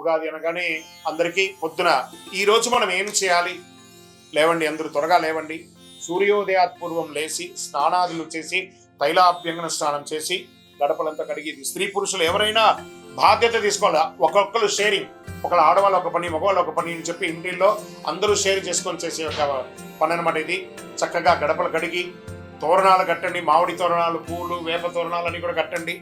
ఉగాది అనగానే అందరికీ పొద్దున ఈ రోజు మనం ఏం చేయాలి? లేవండి, అందరూ త్వరగా లేవండి. సూర్యోదయాత్ పూర్వం లేచి స్నానాదులు చేసి తైలాభ్యంగన స్నానం చేసి గడపలంతా కడిగి, స్త్రీ పురుషులు ఎవరైనా బాధ్యత తీసుకోవాలి. ఒక్కొక్కరు షేరింగ్, ఒకళ్ళ ఆడవాళ్ళు ఒక పని, మగవాళ్ళు ఒక పని అని చెప్పి ఇంటిల్లో అందరూ షేర్ చేసుకొని చేసే ఒక పని అనమాట ఇది. చక్కగా గడపలు కడిగి తోరణాలు కట్టండి, మామిడి తోరణాలు, పూలు, వేప తోరణాలు అన్ని కూడా కట్టండి.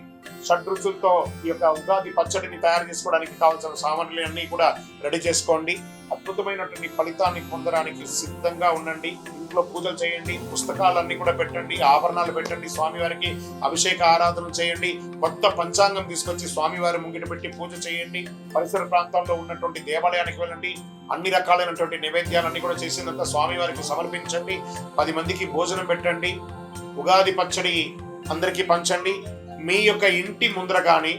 షడ్రుచులతో ఈ యొక్క ఉగాది పచ్చడిని తయారు చేసుకోవడానికి కావాల్సిన సామాగ్రి అన్ని కూడా రెడీ చేసుకోండి. అద్భుతమైనటువంటి ఫలితాన్ని పొందడానికి సిద్ధంగా ఉండండి. ఇంట్లో పూజలు చేయండి, పుస్తకాలన్నీ కూడా పెట్టండి, ఆభరణాలు పెట్టండి, స్వామివారికి అభిషేక ఆరాధన చేయండి, కొత్త పంచాంగం తీసుకొచ్చి స్వామివారి ముంగిట పెట్టి పూజ చేయండి. పరిసర ప్రాంతాల్లో ఉన్నటువంటి దేవాలయానికి వెళ్ళండి, అన్ని రకాలైనటువంటి నైవేద్యాలన్నీ కూడా చేసినంత స్వామివారికి సమర్పించండి. 10 మందికి భోజనం పెట్టండి. ఉగాది పచ్చడి అందరికీ పంచండి. మీ యొక్క ఇంటి ముందర కానీ,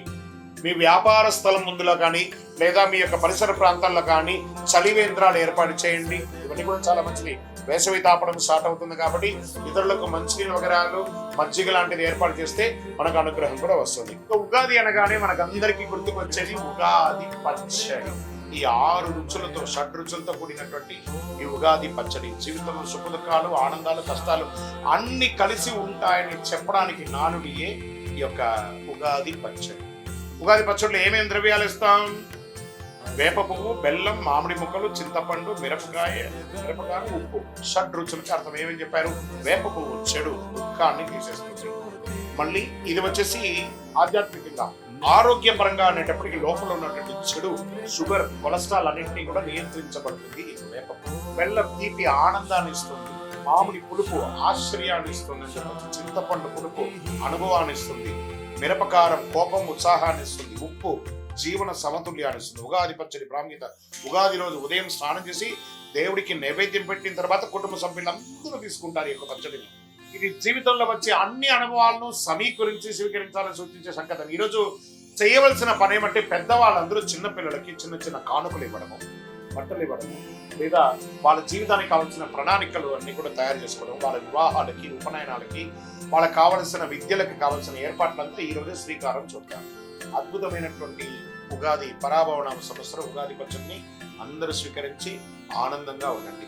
మీ వ్యాపార స్థలం ముందులో కానీ, లేదా మీ యొక్క పరిసర ప్రాంతాల్లో కానీ చలివేంద్రాలు ఏర్పాటు చేయండి. ఇవన్నీ కూడా చాలా మంచిది. వేసవి తాపడం స్టార్ట్ అవుతుంది కాబట్టి ఇతరులకు మంచినీళ్ళ వగరాలు, మజ్జిగ లాంటిది ఏర్పాటు చేస్తే మనకు అనుగ్రహం కూడా వస్తుంది. ఉగాది అనగానే మనకందరికీ గుర్తుకొచ్చేది ఉగాది పచ్చడి. ఈ 6 రుచులతో, షడ్రుచులతో కూడినటువంటి ఈ ఉగాది పచ్చడి జీవితంలో సుఖ దుఃఖాలు, ఆనందాలు, కష్టాలు అన్ని కలిసి ఉంటాయని చెప్పడానికి నానుడియే ఈ యొక్క ఉగాది పచ్చడి. ఉగాది పచ్చడిలో ఏమేమి ద్రవ్యాలు ఇస్తాం? వేప పువ్వు, బెల్లం, మామిడి ముక్కలు, చింతపండు, మిరపకాయ, ఉప్పు. షడ్రుచులకి అర్థం ఏమని చెప్పారు? వేప పువ్వు చెడు దుఃఖాన్ని తీసేస్తుంది. మళ్ళీ ఇది వచ్చేసి ఆధ్యాత్మికంగా, ఆరోగ్యపరంగా అనేటప్పటికి లోపల ఉన్నటువంటి చెడు, షుగర్, కొలెస్ట్రాల్ అన్నింటినీ కూడా నియంత్రించబడుతుంది వేప పువ్వు. బెల్లం తీపి ఆనందాన్ని ఇస్తుంది. మామిడి పులుపు ఆశ్చర్యాన్ని ఇస్తుంది. చింతపండు పులుపు అనుభవాన్ని ఇస్తుంది. మిరపకారం కోపం, ఉత్సాహాన్ని ఇస్తుంది. ఉప్పు జీవన సమతుల్యాన్ని ఇస్తుంది. ఉగాది పచ్చడి ప్రాముఖ్యత. ఉగాది రోజు ఉదయం స్నానం చేసి దేవుడికి నైవేద్యం పెట్టిన తర్వాత కుటుంబ సభ్యులందరూ తీసుకుంటారు ఈ యొక్క పచ్చడిని. ఇది జీవితంలో వచ్చే అన్ని అనుభవాలను సమీకరించి స్వీకరించాలని సూచించే సంకేతం. ఈరోజు చేయవలసిన పని ఏమంటే పెద్దవాళ్ళందరూ చిన్నపిల్లలకి చిన్న చిన్న కానుకలు ఇవ్వడము, బట్టలు ఇవ్వడము, లేదా వాళ్ళ జీవితానికి కావాల్సిన ప్రణాళికలు అన్ని కూడా తయారు చేసుకోవడం, వాళ్ళ వివాహాలకి, ఉపనయనాలకి, వాళ్ళకి కావలసిన విద్యలకు కావాల్సిన ఏర్పాట్లంతా ఈ రోజే శ్రీకారం చుట్టారు. అద్భుతమైనటువంటి ఉగాది పరాభవనామ సంవత్సరం ఉగాది పచ్చడిని అందరూ స్వీకరించి ఆనందంగా ఉండండి.